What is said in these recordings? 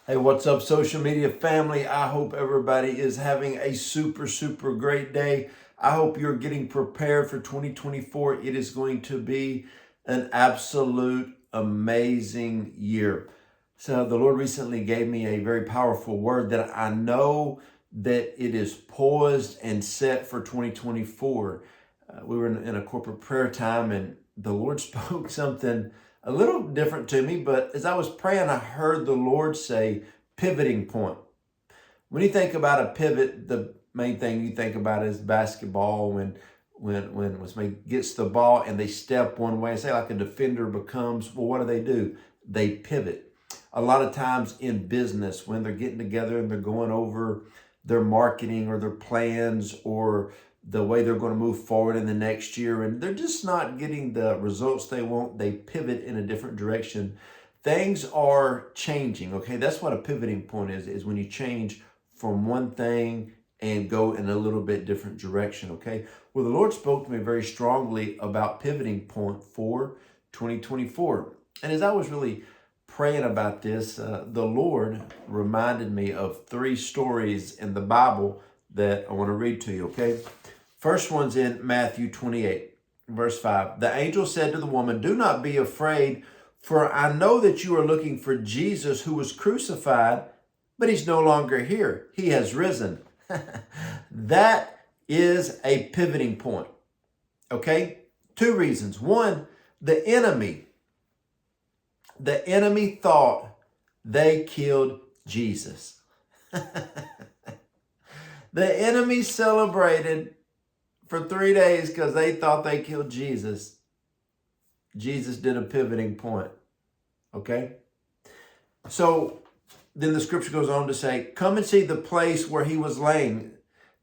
Hey, what's up, social media family? I hope everybody is having a super great day. I hope you're getting prepared for 2024. It is going to be an absolute amazing year. So the Lord recently gave me a very powerful word that I know that it is poised and set for 2024. We were in a corporate prayer time and the Lord spoke something a little different to me, but as I was praying, I heard the Lord say pivoting point. When you think about a pivot, the main thing you think about is basketball when somebody gets the ball and they step one way, say like a defender becomes, well, what do? They pivot. A lot of times in business, when they're getting together and they're going over their marketing or their plans or the way they're going to move forward in the next year, and they're just not getting the results they want, they pivot in a different direction. Things are changing, okay? That's what a pivoting point is when you change from one thing and go in a little bit different direction, okay? Well, the Lord spoke to me very strongly about pivoting point for 2024. And as I was really praying about this, the Lord reminded me of three stories in the Bible that I want to read to you, okay? First one's in Matthew 28, verse 5. The angel said to the woman, "Do not be afraid, for I know that you are looking for Jesus who was crucified, but he's no longer here. He has risen." That is a pivoting point, okay? Two reasons. One, the enemy thought they killed Jesus. The enemy celebrated for 3 days because they thought they killed Jesus. Jesus did a pivoting point, okay? So then the scripture goes on to say, "Come and see the place where he was laying."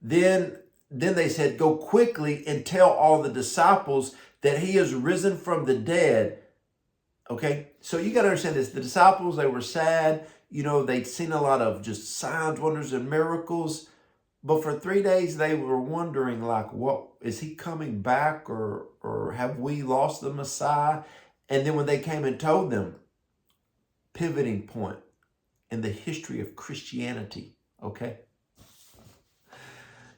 Then they said, "Go quickly and tell all the disciples that he is risen from the dead." Okay, so you got to understand this. The disciples, they were sad. You know, they'd seen a lot of just signs, wonders, and miracles. But for 3 days, they were wondering, like, what, is he coming back or have we lost the Messiah? And then when they came and told them, pivoting point in the history of Christianity, okay?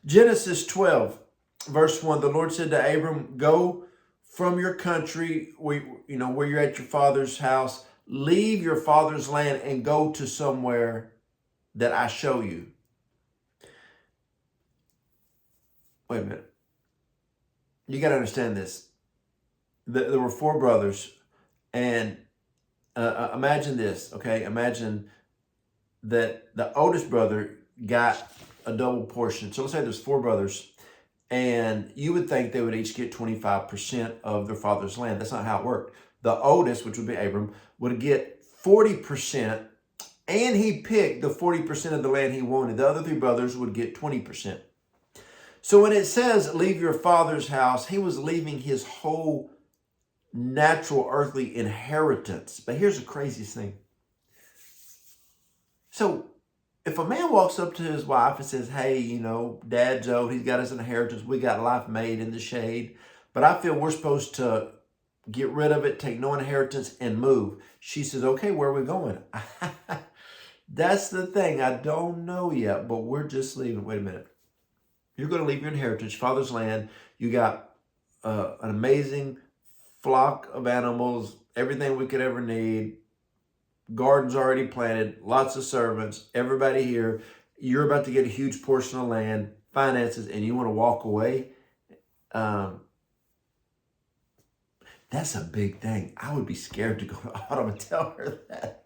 Genesis 12, verse 1, the Lord said to Abram, "Go from your country, where you're at your father's house, leave your father's land and go to somewhere that I show you." Wait a minute. You got to understand this. There were four brothers, and imagine this, okay? Imagine that the oldest brother got a double portion. So let's say there's four brothers, and you would think they would each get 25% of their father's land. That's not how it worked. The oldest, which would be Abram, would get 40%, and he picked the 40% of the land he wanted. The other three brothers would get 20%. So when it says leave your father's house, he was leaving his whole natural earthly inheritance. But here's the craziest thing. So if a man walks up to his wife and says, "Hey, Dad's old, he's got his inheritance, we got life made in the shade, but I feel we're supposed to get rid of it, take no inheritance, and move." She says, "Okay, where are we going?" That's the thing. I don't know yet, but we're just leaving. Wait a minute. You're going to leave your inheritance, your father's land. You got an amazing flock of animals, everything we could ever need. Gardens already planted, lots of servants, everybody here. You're about to get a huge portion of land, finances, and you want to walk away. That's a big thing. I would be scared to go to Autumn and tell her that.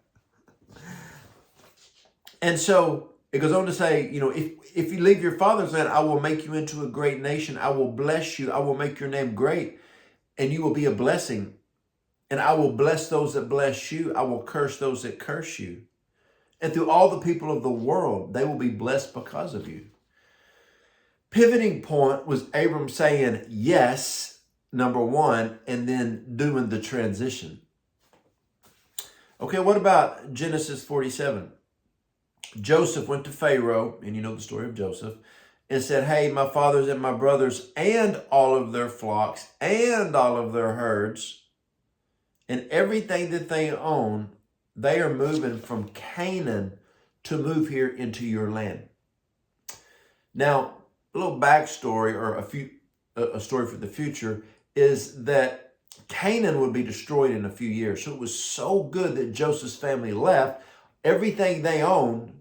And so it goes on to say, if you leave your father's land, I will make you into a great nation. I will bless you. I will make your name great, and you will be a blessing. And I will bless those that bless you. I will curse those that curse you. And through all the people of the world, they will be blessed because of you. Pivoting point was Abram saying yes, number one, and then doing the transition. Okay, what about Genesis 47? Joseph went to Pharaoh, and you know the story of Joseph, and said, "Hey, my fathers and my brothers and all of their flocks and all of their herds and everything that they own, they are moving from Canaan to move here into your land. Now, a little backstory or a story for the future is that Canaan would be destroyed in a few years. So it was so good that Joseph's family left everything they owned,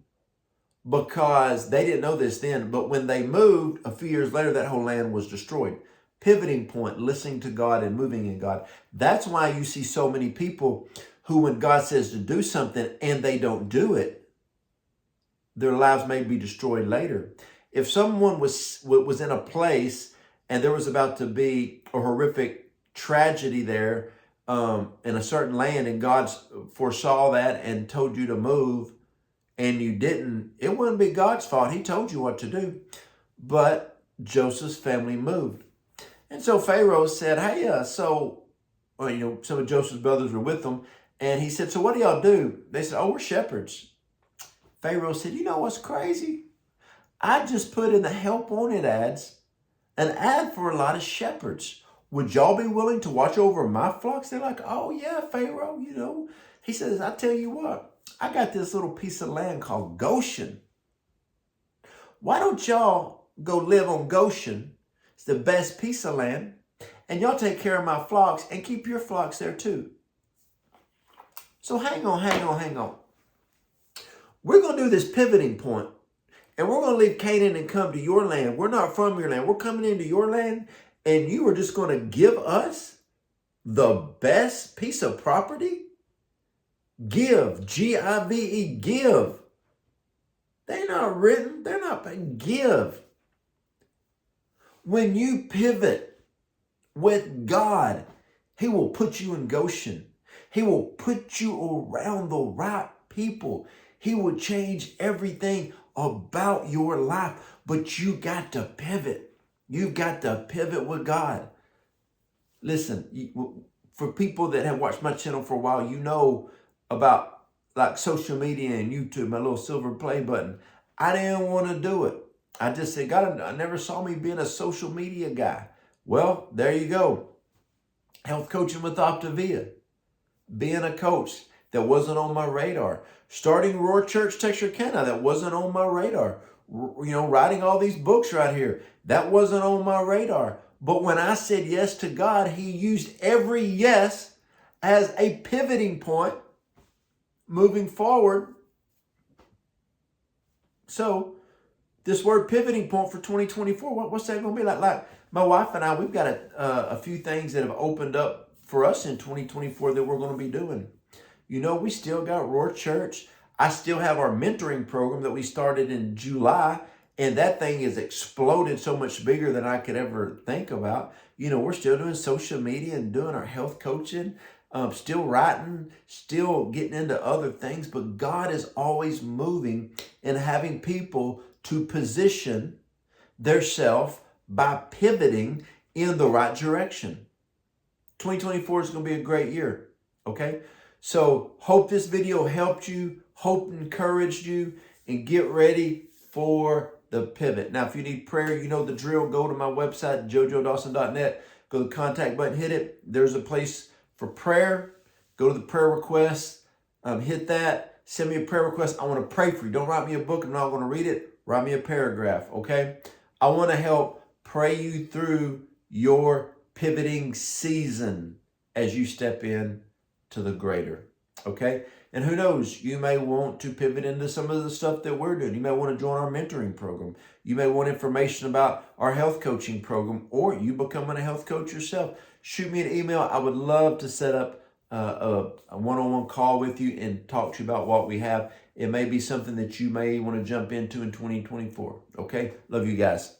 because they didn't know this then, but when they moved a few years later, that whole land was destroyed. Pivoting point, listening to God and moving in God. That's why you see so many people who, when God says to do something and they don't do it, their lives may be destroyed later. If someone was in a place and there was about to be a horrific tragedy there in a certain land, and God foresaw that and told you to move, and you didn't, it wouldn't be God's fault. He told you what to do. But Joseph's family moved. And so Pharaoh said, hey, some of Joseph's brothers were with them. And he said, so what do y'all do? They said, oh, we're shepherds. Pharaoh said, you know what's crazy? I just put in the help wanted ads, an ad for a lot of shepherds. Would y'all be willing to watch over my flocks? They're like, oh yeah, Pharaoh, He says, I tell you what, I got this little piece of land called Goshen. Why don't y'all go live on Goshen? It's the best piece of land. And y'all take care of my flocks and keep your flocks there too. So hang on. We're going to do this pivoting point, and we're going to leave Canaan and come to your land. We're not from your land. We're coming into your land, and you are just going to give us the best piece of property? Give, G-I-V-E, give. They're not written. They're not, give. When you pivot with God, He will put you in Goshen. He will put you around the right people. He will change everything about your life, but you got to pivot. You've got to pivot with God. Listen, for people that have watched my channel for a while, you know about like social media and YouTube, my little silver play button. I didn't want to do it. I just said, God, I never saw me being a social media guy. Well, there you go. Health coaching with Optavia. Being a coach, that wasn't on my radar. Starting Roar Church Texarkana, that wasn't on my radar. Writing all these books right here, that wasn't on my radar. But when I said yes to God, He used every yes as a pivoting point moving forward. So this word pivoting point for 2024, what's that going to be like? Like my wife and I, we've got a few things that have opened up for us in 2024 that we're going to be doing. We still got Roar Church. I still have our mentoring program that we started in July, and that thing has exploded so much bigger than I could ever think about. We're still doing social media and doing our health coaching, still writing, still getting into other things, but God is always moving and having people to position theirself by pivoting in the right direction. 2024 is going to be a great year, okay? So hope this video helped you, hope encouraged you, and get ready for the pivot. Now, if you need prayer, you know the drill. Go to my website, joejoedawson.net. Go to the contact button, hit it. There's a place for prayer. Go to the prayer requests, hit that. Send me a prayer request. I want to pray for you. Don't write me a book. I'm not going to read it. Write me a paragraph, okay? I want to help pray you through your pivoting season as you step in to the greater, okay? And who knows, you may want to pivot into some of the stuff that we're doing. You may want to join our mentoring program. You may want information about our health coaching program, or you becoming a health coach yourself. Shoot me an email. I would love to set up a one-on-one call with you and talk to you about what we have. It may be something that you may want to jump into in 2024, okay? Love you guys.